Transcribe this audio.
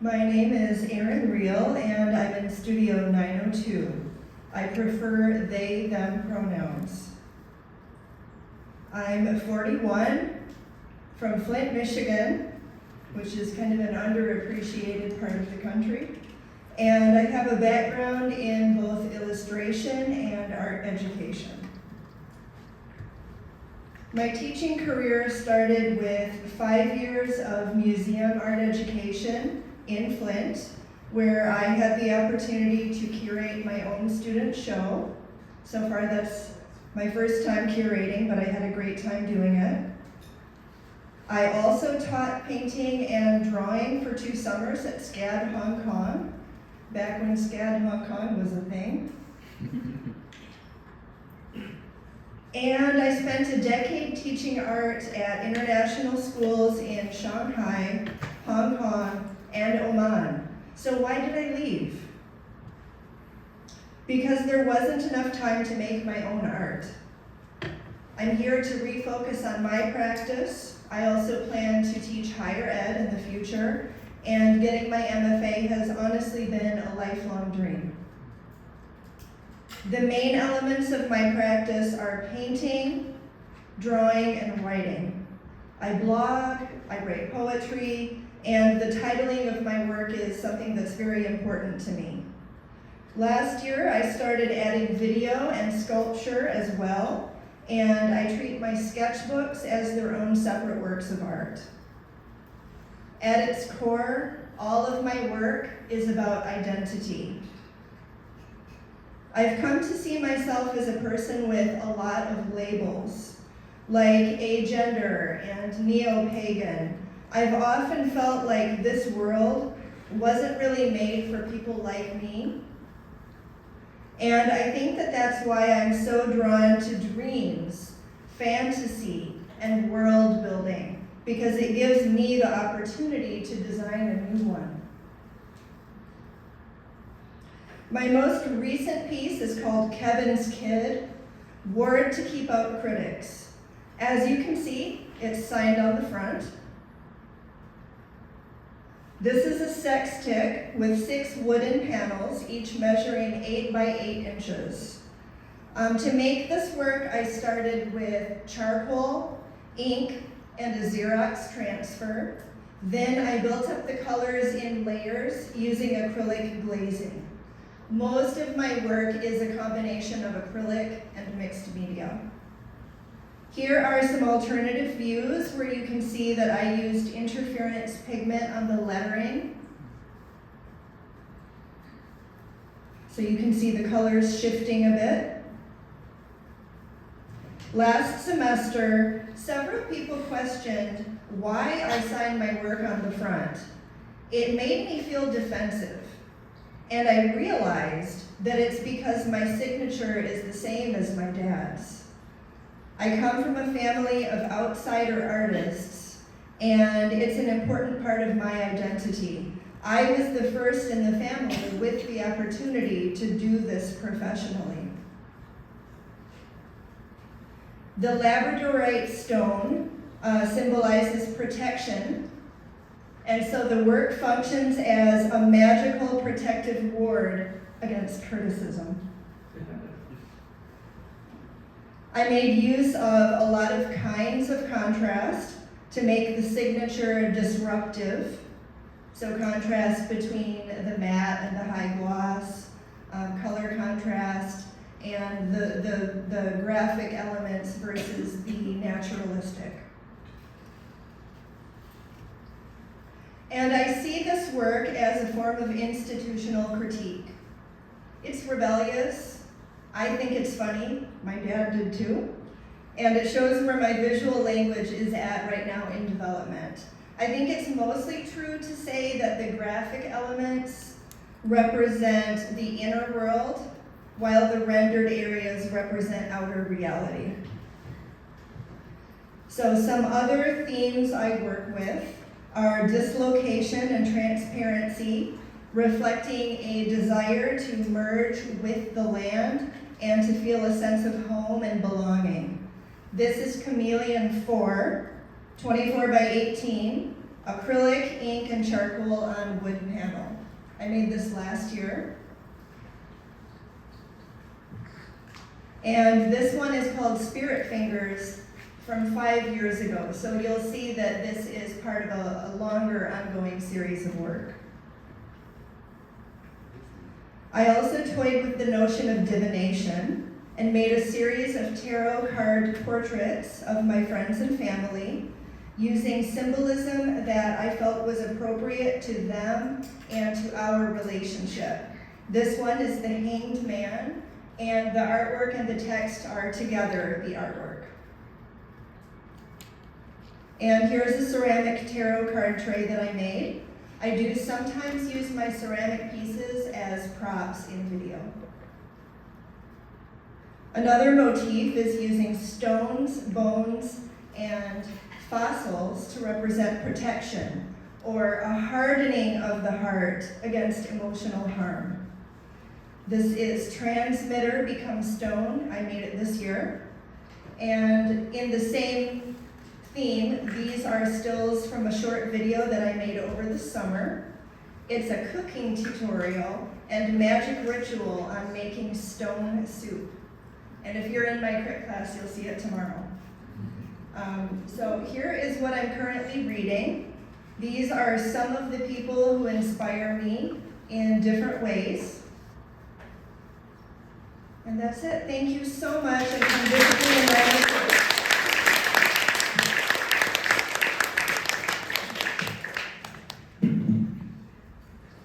My name is Rehil, and I'm in Studio 902. I prefer they, them pronouns. I'm 41, from Flint, Michigan, which is kind of an underappreciated part of the country. And I have a background in both illustration and art education. My teaching career started with 5 years of museum art education in Flint, where I had the opportunity to curate my own student show. So far that's my first time curating, but I had a great time doing it. I also taught painting and drawing for 2 summers at SCAD Hong Kong, back when SCAD Hong Kong was a thing. And I spent a decade teaching art at international schools in Shanghai, Hong Kong, and Oman. So why did I leave? Because there wasn't enough time to make my own art. I'm here to refocus on my practice. I also plan to teach higher ed in the future, and getting my MFA has honestly been a lifelong dream. The main elements of my practice are painting, drawing, and writing. I blog, I write poetry, and the titling of my work is something that's very important to me. Last year, I started adding video and sculpture as well, and I treat my sketchbooks as their own separate works of art. At its core, all of my work is about identity. I've come to see myself as a person with a lot of labels, like agender and neo-pagan. I've often felt like this world wasn't really made for people like me. And I think that that's why I'm so drawn to dreams, fantasy, and world building, because it gives me the opportunity to design a new one. My most recent piece is called Kevin's Kid, Word to Keep Out Critics. As you can see, it's signed on the front. This is a sextic with 6 wooden panels, each measuring 8 by 8 inches. To make this work, I started with charcoal, ink, and a Xerox transfer. Then I built up the colors in layers using acrylic glazing. Most of my work is a combination of acrylic and mixed media. Here are some alternative views where you can see that I used interference pigment on the lettering. So you can see the colors shifting a bit. Last semester, several people questioned why I signed my work on the front. It made me feel defensive. And I realized that it's because my signature is the same as my dad's. I come from a family of outsider artists, and it's an important part of my identity. I was the first in the family with the opportunity to do this professionally. The labradorite stone symbolizes protection, and so the work functions as a magical protective ward against criticism. I made use of a lot of kinds of contrast to make the signature disruptive. So contrast between the matte and the high gloss, color contrast, and the graphic elements versus the naturalistic. And I see this work as a form of institutional critique. It's rebellious. I think it's funny. My dad did too. And it shows where my visual language is at right now in development. I think it's mostly true to say that the graphic elements represent the inner world, while the rendered areas represent outer reality. So some other themes I work with are dislocation and transparency, reflecting a desire to merge with the land and to feel a sense of home and belonging. This is Chameleon 4, 24 by 18, acrylic, ink, and charcoal on wood panel. I made this last year. And this one is called Spirit Fingers from 5 years ago. So you'll see that this is part of a longer ongoing series of work. I also toyed with the notion of divination and made a series of tarot card portraits of my friends and family using symbolism that I felt was appropriate to them and to our relationship. This one is the Hanged Man, and the artwork and the text are together the artwork. And here's a ceramic tarot card tray that I made. I do sometimes use my ceramic pieces as props in video. Another motif is using stones, bones, and fossils to represent protection, or a hardening of the heart against emotional harm. This is Transmitter Becomes Stone. I made it this year. And in the same theme, these are stills from a short video that I made over the summer. It's a cooking tutorial and magic ritual on making stone soup. And if you're in my crit class, you'll see it tomorrow. So here is what I'm currently reading. These are some of the people who inspire me in different ways. And that's it. Thank you so much. And come visit me in my